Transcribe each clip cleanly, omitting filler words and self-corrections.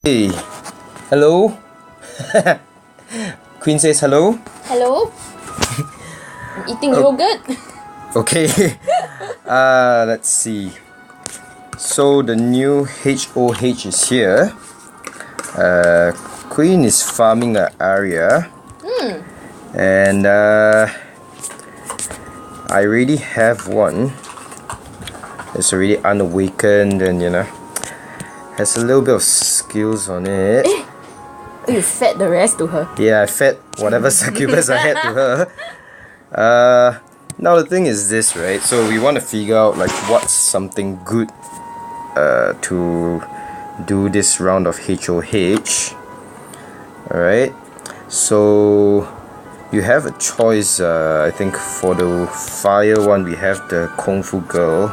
Hey, hello. Queen says hello. Hello? I'm eating yogurt. Okay. Let's see. So the new HOH is here. Queen is farming an area. And I already have one. It's already unawakened and has a little bit of skills on it. You fed the rest to her. Yeah, I fed whatever succubus I had to her. Now the thing is this, right? So we want to figure out like what's something good to do this round of HOH. Alright, so you have a choice. I think for the fire one we have the Kung Fu Girl.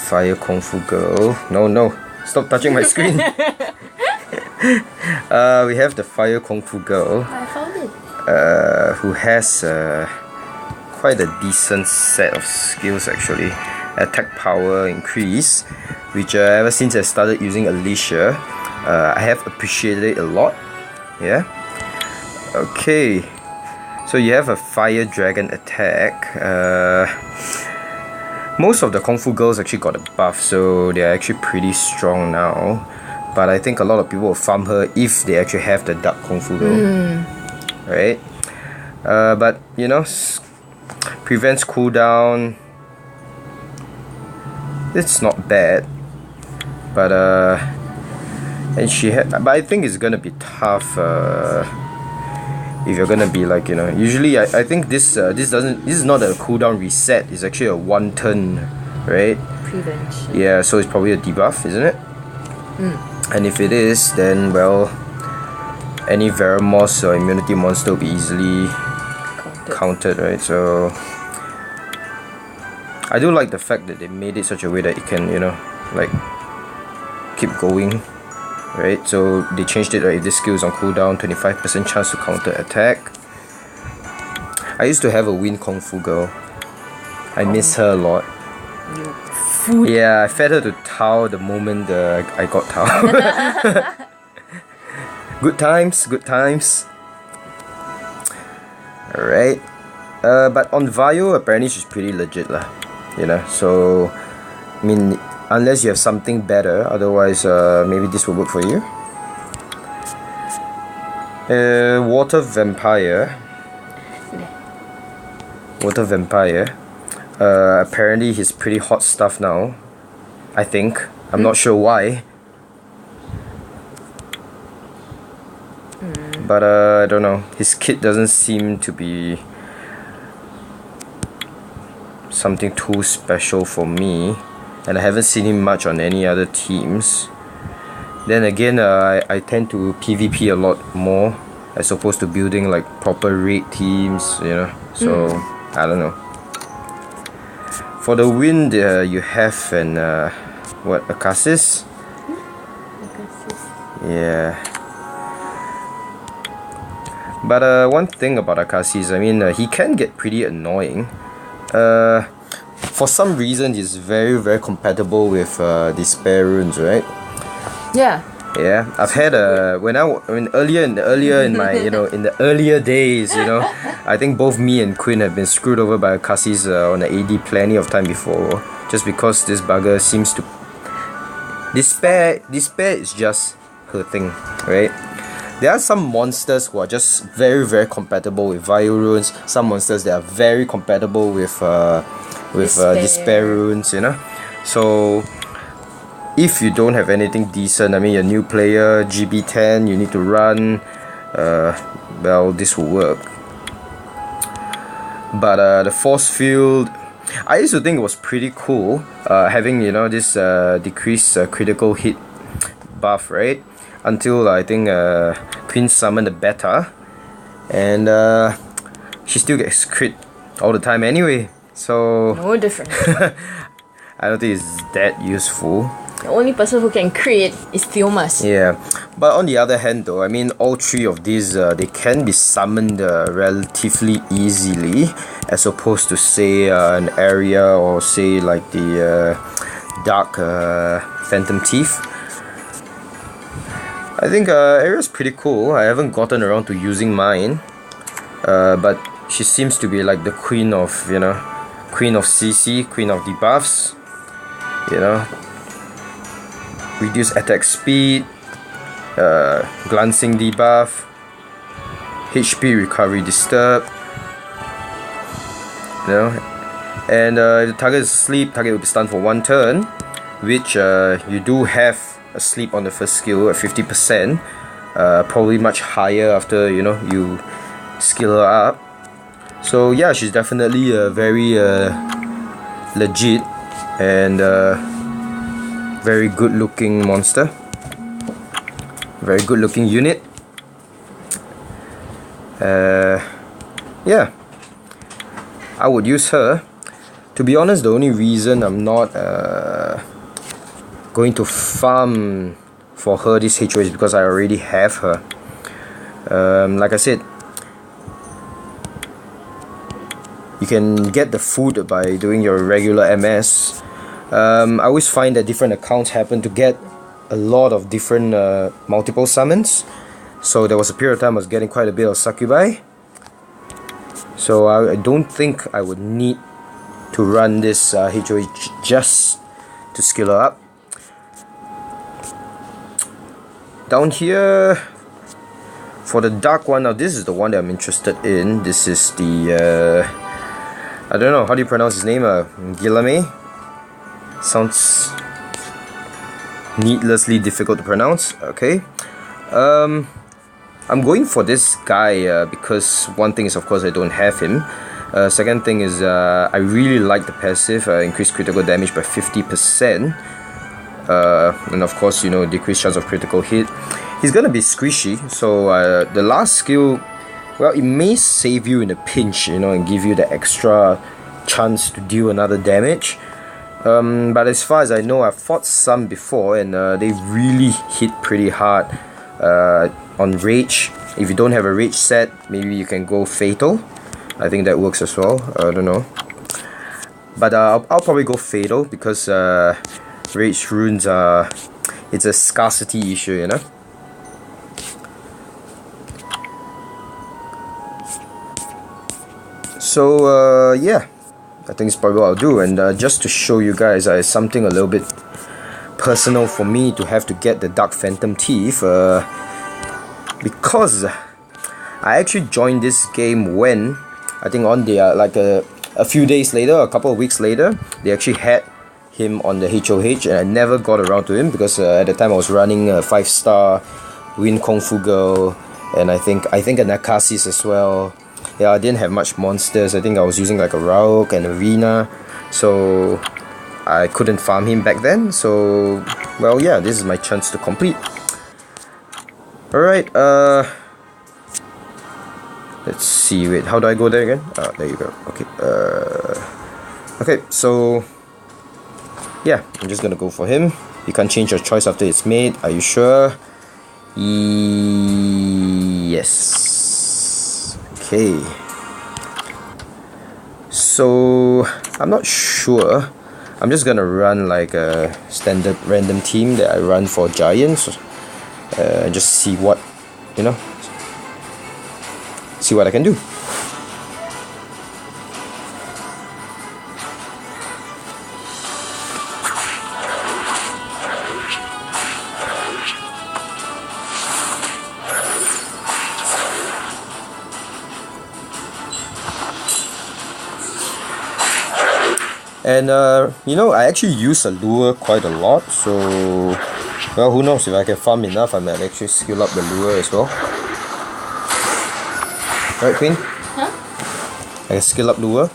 Fire Kung Fu Girl. No, stop touching my screen. We have the Fire Kung Fu Girl. I found it. Who has quite a decent set of skills actually. Attack power increase, which ever since I started using Alicia, I have appreciated it a lot. Yeah. Okay. So you have a Fire Dragon attack. Most of the Kung Fu girls actually got a buff, so they're actually pretty strong now. But I think a lot of people will farm her if they actually have the Dark Kung Fu girl. Right? But prevents cooldown. It's not bad. But and but I think it's gonna be tough if you're gonna be like usually I think this is not a cooldown reset, it's actually a 1 turn, right? Prevention. Yeah, so it's probably a debuff, isn't it? And if it is, then well, any Veramoss or immunity monster will be easily countered, right? So I do like the fact that they made it such a way that it can like keep going, right? So they changed it, right? If this skill is on cooldown, 25% chance to counter attack. I used to have a Wind Kung Fu Girl. I miss her a lot. Food. Yeah, I fed her to Tao the moment I got Tao. Good times. Alright. But on Vaio, apparently she's pretty legit lah. So I mean, unless you have something better, otherwise maybe this will work for you. Water Vampire. Apparently he's pretty hot stuff now, I think. I'm not sure why. But I don't know. His kit doesn't seem to be something too special for me. And I haven't seen him much on any other teams. Then again, I tend to PvP a lot more as opposed to building like proper raid teams, So, I don't know. For the wind, you have an Akasis? Yeah. But one thing about Akasis, I mean, he can get pretty annoying. For some reason, he's very, very compatible with Despair runes, right? Yeah. Yeah, I've had earlier in my in the earlier days, I think both me and Quinn have been screwed over by Akasis on the AD plenty of time before, just because this bugger seems to despair is just her thing, right? There are some monsters who are just very, very compatible with Vaio runes. Some monsters that are very compatible with Despair runes, So if you don't have anything decent, I mean, a new player, GB10, you need to run, well, this will work. But the force field, I used to think it was pretty cool, having this decreased critical hit buff, right? Until I think Queen summoned the beta, and she still gets crit all the time anyway. So No difference. I don't think it's that useful. The only person who can crit is Theomas. Yeah, but on the other hand though, I mean, all three of these they can be summoned relatively easily, as opposed to say an area or say like the Dark Phantom Thief. I think Ariel's pretty cool. I haven't gotten around to using mine, but she seems to be like the queen of, queen of CC, queen of debuffs. Reduce attack speed, glancing debuff, HP recovery disturb. And if the target is asleep, target will be stunned for 1 turn, which you do have a sleep on the first skill at 50%, probably much higher after you skill her up. So yeah, she's definitely a very legit and very good looking monster, very good looking unit. Yeah, I would use her. To be honest, the only reason I'm not going to farm for her this HOH is because I already have her. Like I said, you can get the food by doing your regular MS. I always find that different accounts happen to get a lot of different multiple summons. So there was a period of time I was getting quite a bit of succubi. So I don't think I would need to run this HOH just to skill her up. Down here, for the dark one, now this is the one that I'm interested in. This is the, I don't know, how do you pronounce his name? Guillaume? Sounds needlessly difficult to pronounce. Okay. I'm going for this guy because one thing is, of course, I don't have him. Second thing is I really like the passive, increase critical damage by 50%, and of course, decrease chance of critical hit. He's gonna be squishy, so the last skill, well, it may save you in a pinch, and give you the extra chance to deal another damage. But as far as I know, I've fought some before, and they really hit pretty hard on rage. If you don't have a rage set, maybe you can go fatal. I think that works as well. I don't know, but I'll probably go fatal because rage runes are, it's a scarcity issue, So yeah, I think it's probably what I'll do. And just to show you guys, something a little bit personal for me to have to get the Dark Phantom Teeth, because I actually joined this game when I think on the like a few days later, a couple of weeks later, they actually had him on the HOH, and I never got around to him because at the time I was running a 5-star Win Kung Fu Girl, and I think a Nakasis as well. Yeah, I didn't have much monsters. I think I was using like a Rauk and Arena, so I couldn't farm him back then. So, well, yeah, this is my chance to complete. Alright, let's see, wait, how do I go there again? There you go. Okay, okay, so yeah, I'm just gonna go for him. You can't change your choice after it's made. Are you sure? Yes. Okay. So I'm not sure. I'm just gonna run like a standard random team that I run for giants. Just see what, see what I can do. And I actually use a lure quite a lot, so well, who knows, if I can farm enough, I might actually skill up the lure as well. Right, Queen? Huh? I can skill up lure.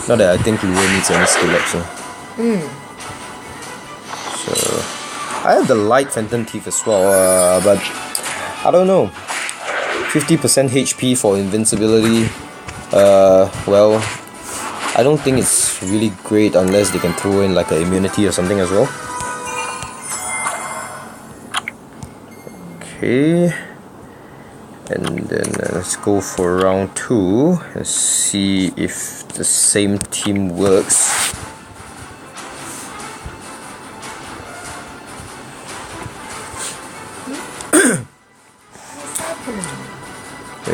Not that I think lure needs any skill up, so. So I have the light Phantom Teeth as well, but I don't know. 50% HP for invincibility. Well, I don't think it's really great unless they can throw in like an immunity or something as well. Okay, and then let's go for round 2 and see if the same team works.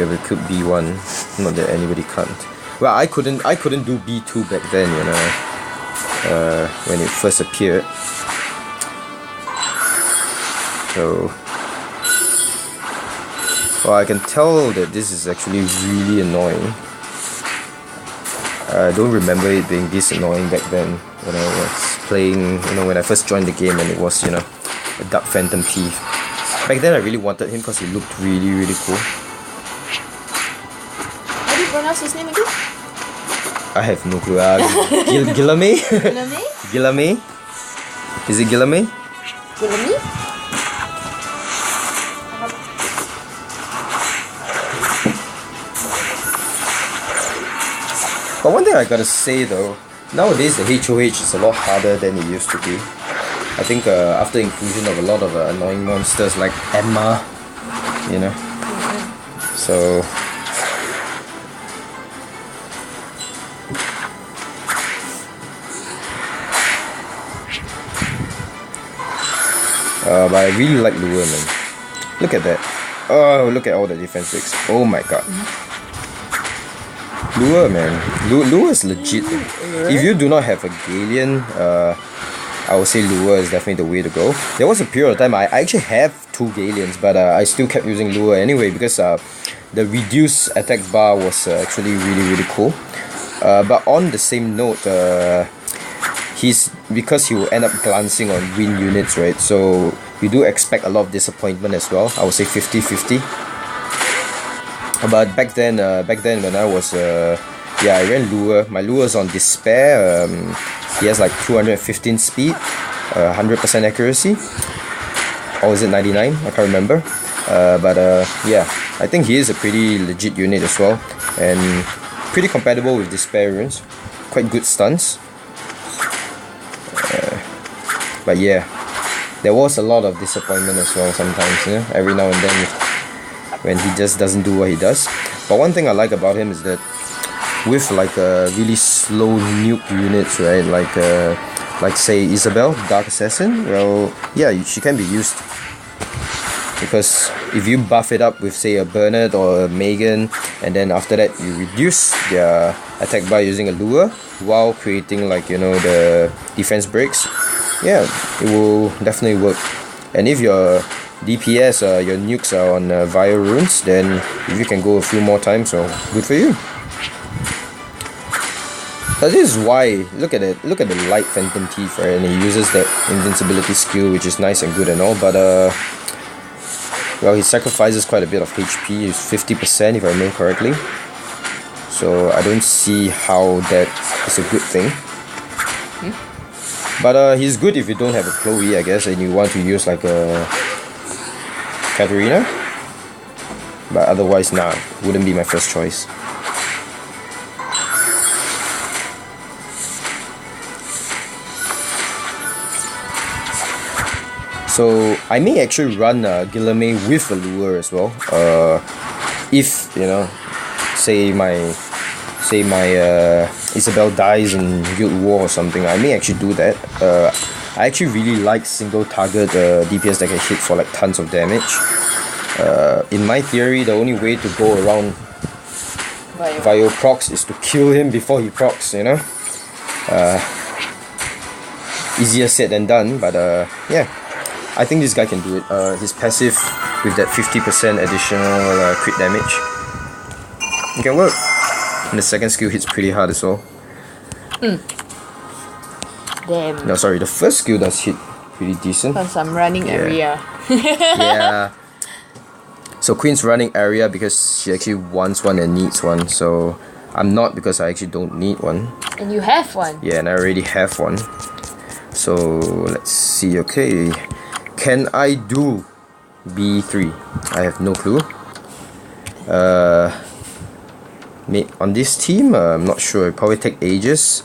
recruit B1. Not that anybody can't. Well, I couldn't do B2 back then, you know, when it first appeared. So, well, I can tell that this is actually really annoying. I don't remember it being this annoying back then when I was playing, you know, when I first joined the game and it was, you know, a Dark Phantom Thief. Back then I really wanted him because he looked really, really cool. How do you pronounce his name again? I have no clue. Guilherme? Guilherme? Guilherme? Is it Guilherme? Guilherme? But one thing I gotta say though, nowadays the HOH is a lot harder than it used to be. I think after inclusion of a lot of annoying monsters like Emma, you know. So but I really like Lure, man. Look at that. Oh, look at all the defense breaks. Oh my god. Lure, man. Lure is legit. If you do not have a Galleon, I would say Lure is definitely the way to go. There was a period of time I actually have 2 Galleons, but I still kept using Lure anyway because the reduced attack bar was actually really, really cool. But on the same note, because he will end up glancing on win units, right? So you do expect a lot of disappointment as well. I would say 50-50. But back then when I was I ran Lure. My Lure is on Despair. He has like 215 speed, 100% accuracy, or is it 99? I can't remember. Yeah, I think he is a pretty legit unit as well, and pretty compatible with Despair runes. Quite good stunts. But yeah, there was a lot of disappointment as well sometimes, you know, every now and then when he just doesn't do what he does. But one thing I like about him is that with like really slow nuke units, right, like say Isabel, Dark Assassin, well, yeah, she can be used. Because if you buff it up with say a Bernard or a Megan, and then after that you reduce their attack by using a Lure while creating like, you know, the defense breaks, yeah, it will definitely work. And if your DPS, your nukes are on Vio runes, then if you can go a few more times, so good for you. But this is why, look at it, look at the light Phantom Thief, right? And he uses that invincibility skill, which is nice and good and all, but well, he sacrifices quite a bit of HP. He's 50% if I remember correctly. So I don't see how that is a good thing. But he's good if you don't have a Chloe, I guess, and you want to use like a Katarina. But otherwise, nah, wouldn't be my first choice. So I may actually run Guilherme with a Lure as well. If, you know, say my Isabel dies in Guild War or something, I may actually do that. I actually really like single target DPS that can hit for like tons of damage. In my theory, the only way to go around Vio procs is to kill him before he procs, you know. Easier said than done, but yeah, I think this guy can do it. His passive with that 50% additional crit damage, it can work. And the second skill hits pretty hard as well. Damn. No, sorry, the first skill does hit pretty decent. Because I'm running area. Yeah. So Queen's running area because she actually wants one and needs one. So I'm not, because I actually don't need one. And you have one. Yeah, and I already have one. So let's see. Okay, can I do B3? I have no clue. On this team, I'm not sure. It'll probably take ages.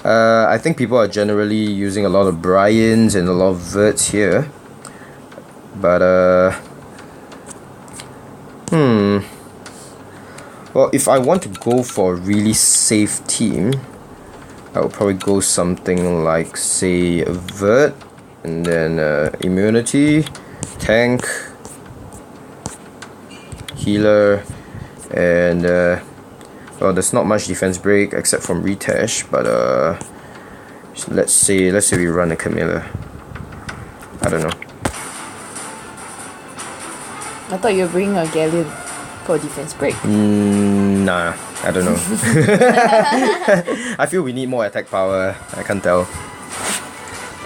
I think people are generally using a lot of Bryans and a lot of Verts here. But well, if I want to go for a really safe team, I would probably go something like, say, a Vert, and then immunity, tank, healer, And well, there's not much defense break except from Retash, but let's say we run a Camilla. I don't know. I thought you were bringing a Galleon for defense break. Nah, I don't know. I feel we need more attack power. I can't tell.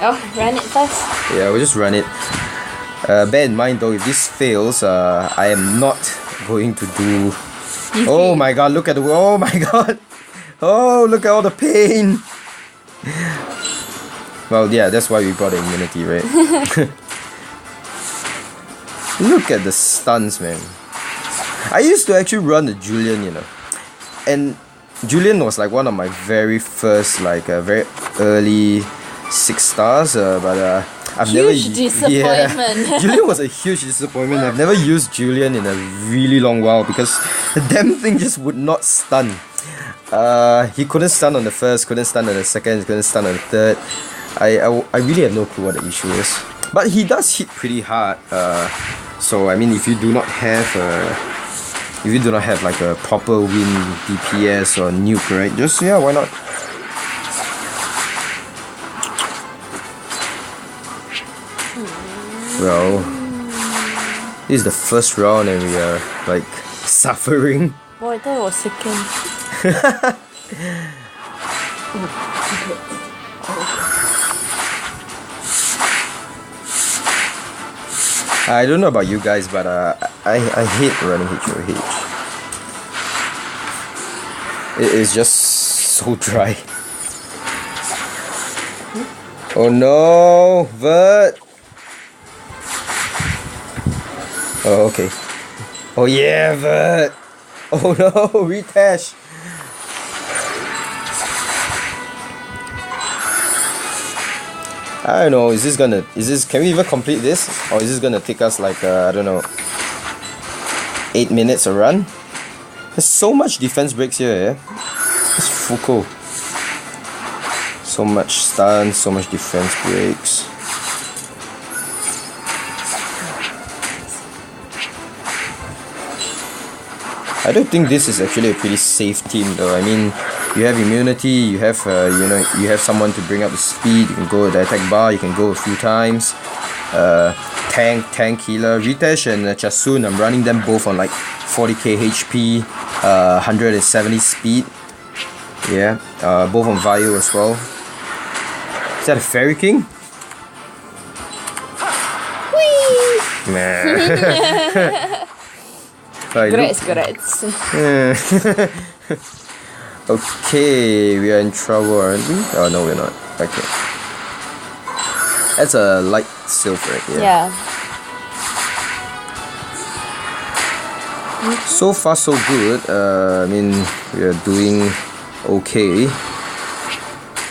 Oh, run it first. Yeah, we'll just run it. Bear in mind though, if this fails, I am not going to do. Oh my god! Look at the. Oh my god! Oh, look at all the pain. Well, yeah, that's why we got immunity, right? Look at the stuns, man. I used to actually run the Julian, you know, and Julian was like one of my very first, like very early 6 stars, but I've Huge never. disappointment. Yeah, Julian was a huge disappointment. I've never used Julian in a really long while because the damn thing just would not stun. He couldn't stun on the first, couldn't stun on the second, couldn't stun on the third. I really have no clue what the issue is. But he does hit pretty hard. So I mean, if you do not have like a proper win DPS or nuke, right? Just yeah, why not? Well, this is the first round and we are like suffering. Oh, I thought it was second. I don't know about you guys, but I hate running HOH. It is just so dry. Oh no, Vert! Oh, okay. Oh yeah, Vert! Oh no, Retash! I don't know, can we even complete this? Or is this gonna take us like, I don't know, 8 minutes a run? There's so much defense breaks here, yeah? It's Foucault. So much stun, so much defense breaks. I don't think this is actually a pretty safe team though. I mean, you have immunity, you have you have someone to bring up the speed, you can go with the attack bar, you can go a few times. Tank healer, Ritesh and Chasun, I'm running them both on like 40k HP, 170 speed. Yeah, both on Vayu as well. Is that a Fairy King? Whee! Man. Congrats. Okay, we are in trouble, aren't we? Oh no, we're not. Okay. That's a light sylph, right? Yeah. So far so good. I mean, we are doing okay.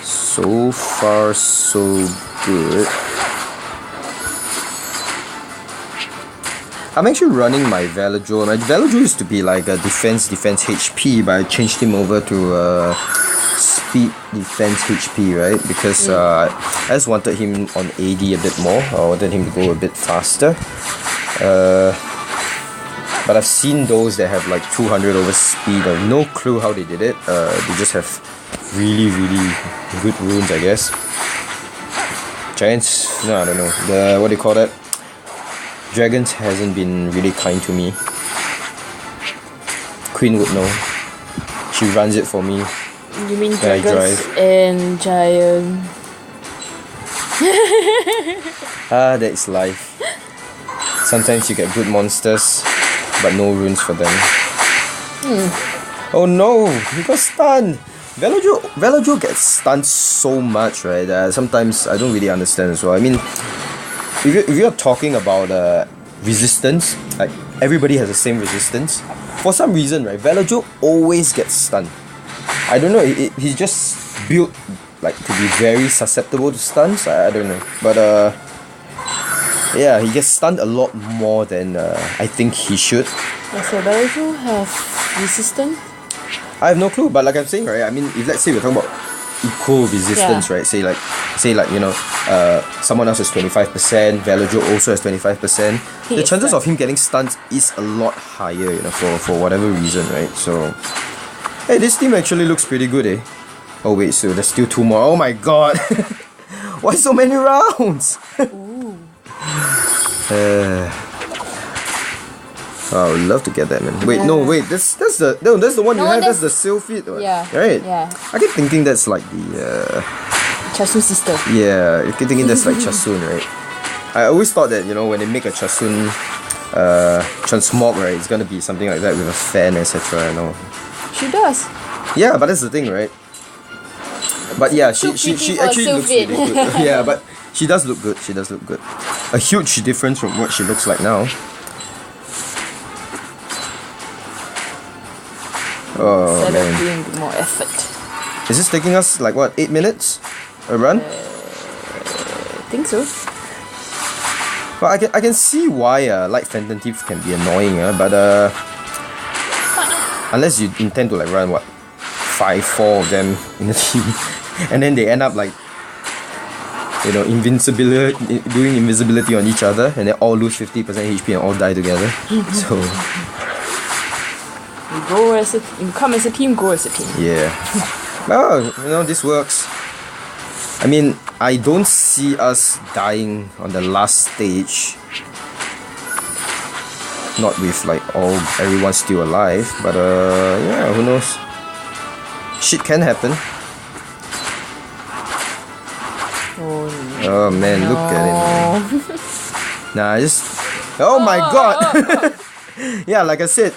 So far so good. I'm actually running my Veladro. My Veladro used to be like a defense HP, but I changed him over to speed defense HP, right? Because I just wanted him on AD a bit more. I wanted him to go a bit faster. But I've seen those that have like 200 over speed. I have no clue how they did it. They just have really good runes, I guess. Giants? No, I don't know. What do you call that? Dragons hasn't been really kind to me. Queen would know. She runs it for me. You mean dragons and giant? That is life. Sometimes you get good monsters, but no runes for them. Oh no, he got stunned. Veladro gets stunned so much, right? Sometimes I don't really understand as well. I mean, if you're talking about resistance, like everybody has the same resistance. For some reason, right, Veladro always gets stunned. I don't know. He's just built like to be very susceptible to stuns. I don't know, but yeah, he gets stunned a lot more than I think he should. Does Veladro have resistance? I have no clue, but like I'm saying, right? I mean, if let's say we're talking about equal resistance, Yeah. right? Say like someone else has 25%, Velajo also has 25%. He The gets chances stunned. of him getting stunned is a lot higher, for whatever reason, right? So, hey, this team actually looks pretty good, eh? Oh wait, so there's still 2 more. Oh my god! Why so many rounds? Ooh. I would love to get that, man. Wait, no, wait, that's the one you No, have. That's that's- the Sylphid one. Yeah, Right. yeah. I keep thinking that's like the Chasu sister. yeah. I keep thinking that's like Chasun, right? I always thought that when they make a Chasun transmog, right, it's gonna be something like that with a fan, etc. I know. She does. Yeah, but that's the thing, right? But yeah, she Too pretty for actually looks really Sylphid. good. Yeah, but she does look good. She does look good. A huge difference from what she looks like now. Oh Instead man. of doing more effort. Is this taking us like what, 8 minutes? A run? I think so. Well, I can see why light phantom thief can be annoying, but unless you intend to like run what, 4 of them in a team, and then they end up like invincibility, doing invisibility on each other, and they all lose 50% HP and all die together. So You come as a team, go as a team. yeah. Well, this works. I mean, I don't see us dying on the last stage. Not with like everyone still alive, but yeah, who knows? Shit can happen. Oh man, look at him. Man. Nah, oh my god! Yeah, like I said,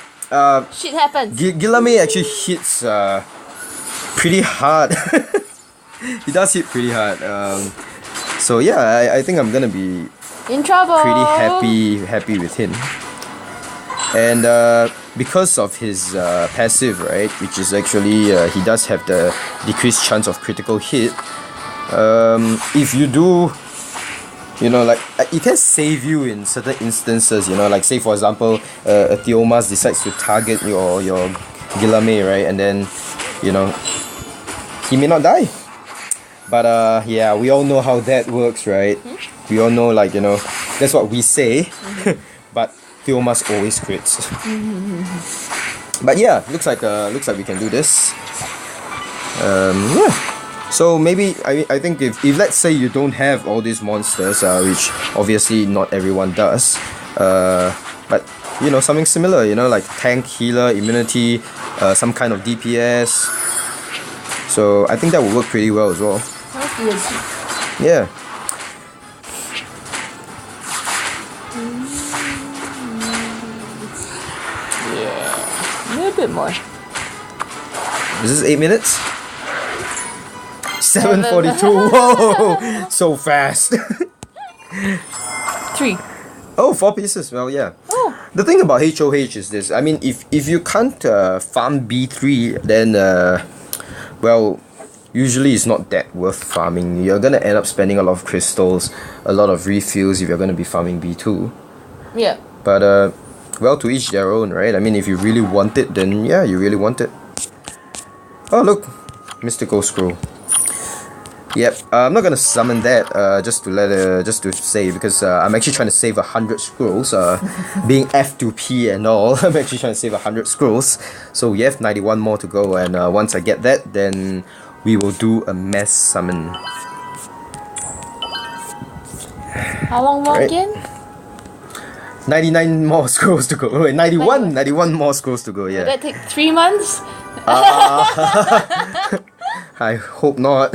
Shit happens. Gilame actually hits pretty hard. He does hit pretty hard. So yeah, I think I'm gonna be In trouble. pretty happy with him. And because of his passive, right, which is actually he does have the decreased chance of critical hit. If you do, like it can save you in certain instances. Like say for example, a Theomas decides to target your Gilame, right, and then he may not die. But yeah, we all know how that works, right? We all know, like that's what we say. But Theomas always crits. But yeah, looks like we can do this. Yeah. So maybe I think if let's say you don't have all these monsters, which obviously not everyone does, but something similar, like tank, healer, immunity, some kind of DPS. So I think that would work pretty well as well. Yeah. Yeah. A little bit more. Is this 8 minutes? 7:42. Whoa! So fast. 3. Oh, 4 pieces. Well, yeah. Oh. The thing about HOH is this. I mean, if you can't farm B3, then well, usually it's not that worth farming. You're gonna end up spending a lot of crystals, a lot of refills if you're gonna be farming B2. Yeah. But well, to each their own, right? I mean, if you really want it, then yeah, you really want it. Oh look, mystical scroll. Yep, I'm not gonna summon that just to say, because I'm actually trying to save 100 scrolls. Being F2P and all, I'm actually trying to save 100 scrolls. So we have 91 more to go, and once I get that, then we will do a mass summon. How long more Right. again? 99 more scrolls to go. Wait, 91 more scrolls to go. Will Yeah. that take 3 months? I hope not.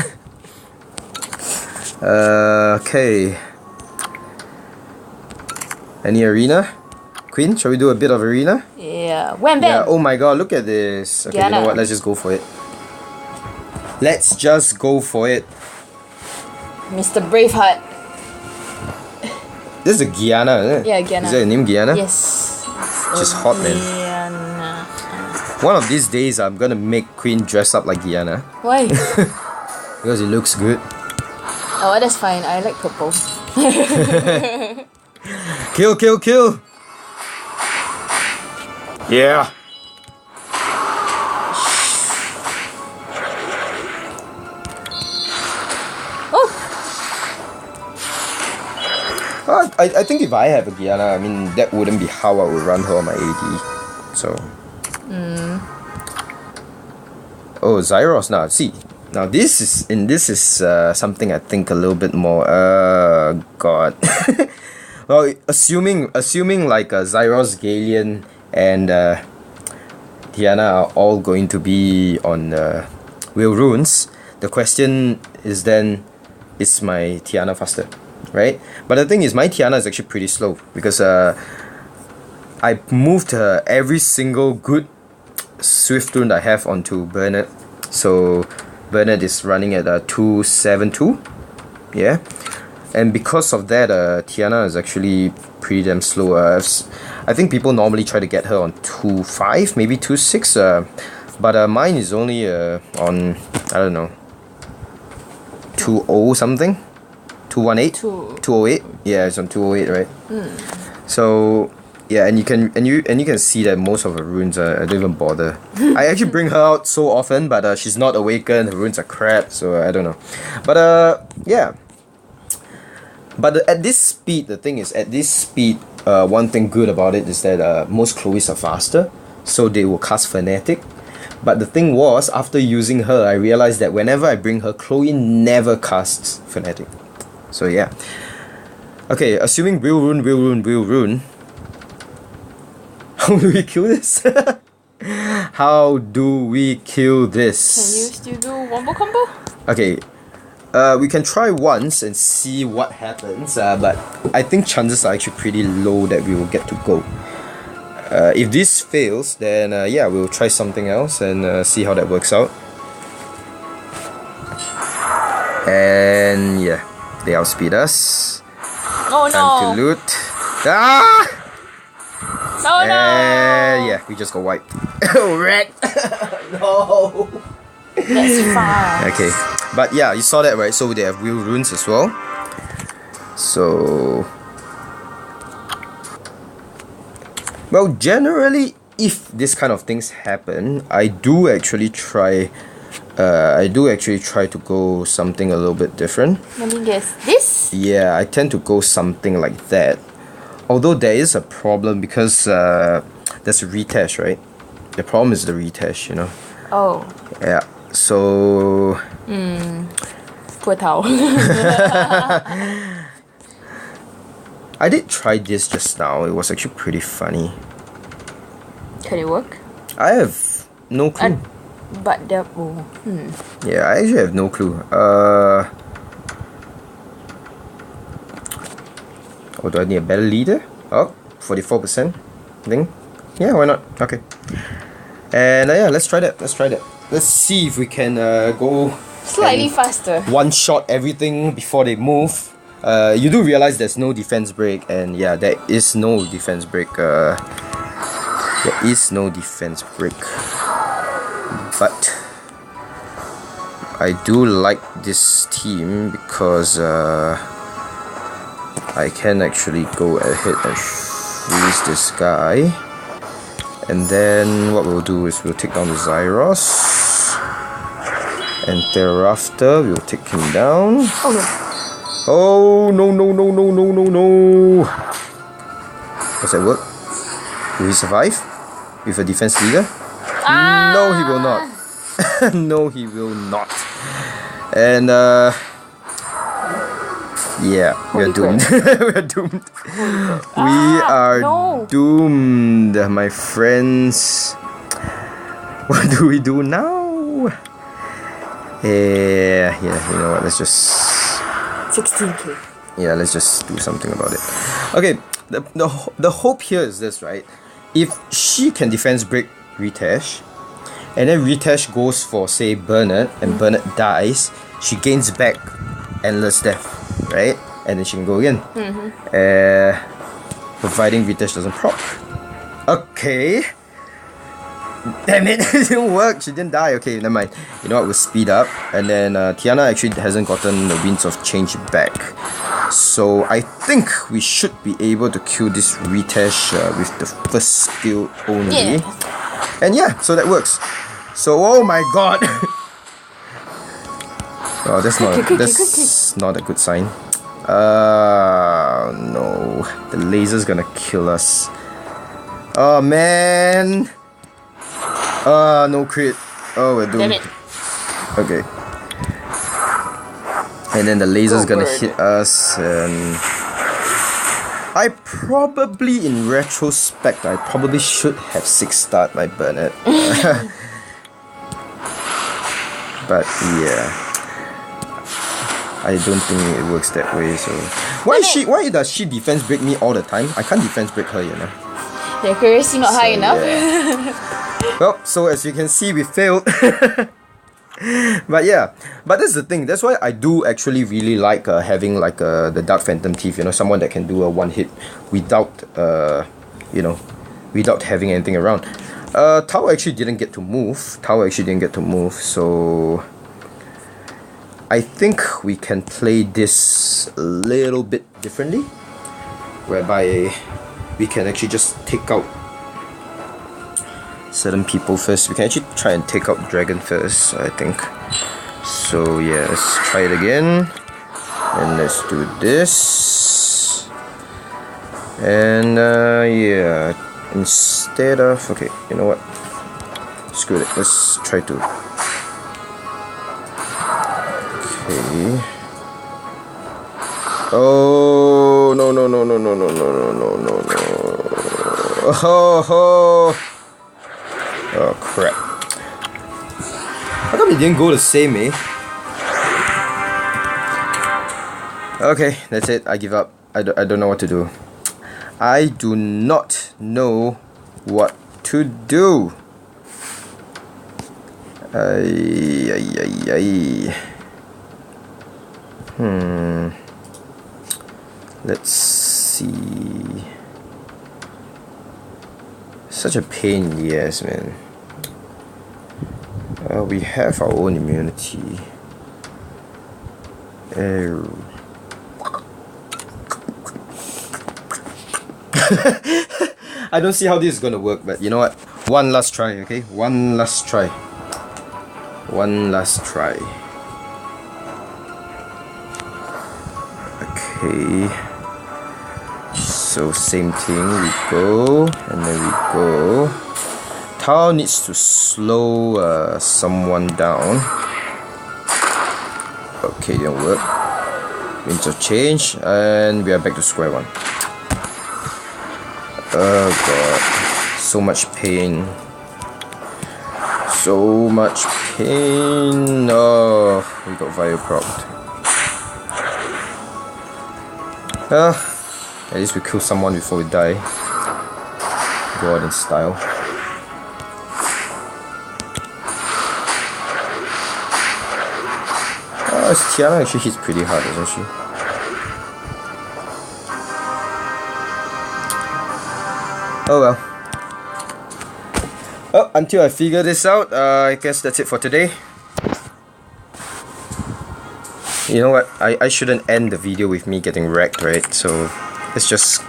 Okay. Any arena? Queen, shall we do a bit of arena? Yeah. When Yeah, Ben? oh my god, look at this. Okay, you know Gana. what? Let's just go for it. Let's just go for it. Mr. Braveheart. This is a Guyana, isn't it? Yeah, Guyana. Is that a name, Guyana? Yes. Just hot, man. Guyana. One of these days, I'm gonna make Queen dress up like Guyana. Why? Because it looks good. Oh, that's fine. I like purple. Kill, kill, kill! Yeah! I think if I have a Gianna, I mean, that wouldn't be how I would run her on my AD. So. Oh, Zaiross now. See, now this is something I think a little bit more. God. Well, assuming like Zaiross, Galeon, and Diana are all going to be on Will Runes, the question is then, is my Tiana faster, right? But the thing is, my Tiana is actually pretty slow because I moved every single good Swift rune I have onto Bernard. So Bernard is running at 272, yeah. And because of that, Tiana is actually pretty damn slow. I think people normally try to get her on 2.5, maybe 2.6. But mine is only on, I don't know, 2.0 something, 2.18, 2.08. Yeah, it's on 2.08, right? So yeah, and you can see that most of her runes I don't even bother. I actually bring her out so often, but she's not awakened. Her runes are crap, so I don't know. But yeah. But at this speed, the thing is, at this speed, one thing good about it is that most Chloes are faster, so they will cast Fanatic. But the thing was, after using her, I realized that whenever I bring her, Chloe never casts Fanatic. So yeah. Okay, assuming Will Rune. How do we kill this? How do we kill this? Can you still do wombo combo? Okay. We can try once and see what happens, but I think chances are actually pretty low that we will get to go. If this fails, then yeah, we'll try something else and see how that works out. And yeah, they outspeed us. Oh no! Time to loot. Ah! Oh no! Yeah, we just got wiped. Rekt! No! That's fine. Okay, but yeah, you saw that, right? So they have Will Runes as well. So, well, generally, if this kind of things happen, I do actually try to go something a little bit different. Let me guess. This? Yeah, I tend to go something like that. Although there is a problem because there's a retest, right? The problem is the retest, you know. Oh. Yeah. So. Poor Tao. I did try this just now. It was actually pretty funny. Can it work? I have no clue. But there. Yeah, I actually have no clue. Oh, do I need a better leader? Oh, 44% thing. Yeah, why not? Okay. And yeah, let's try that. Let's see if we can go Slightly faster. one shot everything before they move. You do realize there's no defense break, and yeah, there is no defense break. There is no defense break. But I do like this team because I can actually go ahead and freeze this guy. And then what we'll do is we'll take down the Zaiross. And thereafter we'll take him down. Oh no. Oh no. Does that work? Will he survive? With a defense leader? No, he will not. No, he will not. And yeah, we're doomed. We're doomed. We are doomed, my friends. What do we do now? Yeah, you know what? Let's just 16k. Yeah, let's just do something about it. Okay, the hope here is this, right? If she can defense break Ritesh, and then Ritesh goes for, say, Bernard, and Bernard dies, she gains back Endless Death, right? And then she can go again. Providing Ritesh doesn't proc. Okay. Damn it, it didn't work. She didn't die. Okay, never mind. You know what, we'll speed up. And then Tiana actually hasn't gotten the Winds of Change back. So I think we should be able to kill this Ritesh with the first skill only. Yeah. And yeah, so that works. So, oh my god. Oh, that's not a good sign. Oh no, the laser's gonna kill us. Oh man! No crit. Oh, we're doomed. Damn it. Okay. And then the laser's gonna Forward. hit us, and I probably, in retrospect, I probably should have 6-starred my Burnett. But yeah, I don't think it works that way. So why does she defense break me all the time? I can't defense break her, you know. The accuracy not high enough. Yeah. Well, so as you can see, we failed. But yeah, but that's the thing. That's why I do actually really like having like the Dark Phantom Thief. You know, someone that can do a one hit without without having anything around. Tao actually didn't get to move. So I think we can play this a little bit differently, whereby we can actually just take out certain people first. We can actually try and take out Dragon first, I think. So yeah, let's try it again. And let's do this. And yeah, instead of... okay, you know what? Screw it. Let's try to... okay. Oh, no. Oh crap. How come it didn't go the same, eh? Okay, that's it. I give up. I don't know what to do. I do not know what to do. Let's see. Such a pain in the ass, man. We have our own immunity. I don't see how this is gonna work, but you know what? One last try, okay? One last try. Okay. So same thing, we go, and then we go. Tao needs to slow someone down. Okay, didn't work. Interchange, and we are back to square one. Oh god, so much pain. Oh, we got Viopropped. At least we kill someone before we die. Go out in style. Tiana actually hits pretty hard, doesn't she? Oh well. Oh, until I figure this out, I guess that's it for today. You know what? I shouldn't end the video with me getting wrecked, right? So let's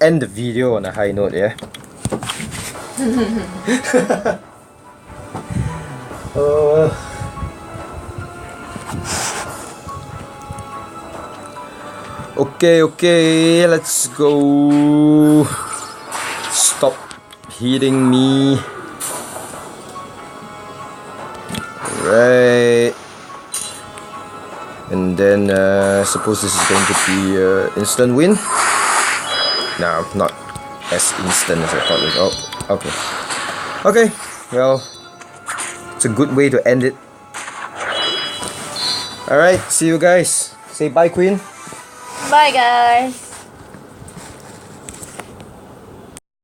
end the video on a high note, yeah? Okay, let's go. Stop hitting me. Right. And then suppose this is going to be instant win. No, not as instant as I thought it was. Oh, okay, well, it's a good way to end it. Alright, see you guys. Say bye, Queen. Bye, guys.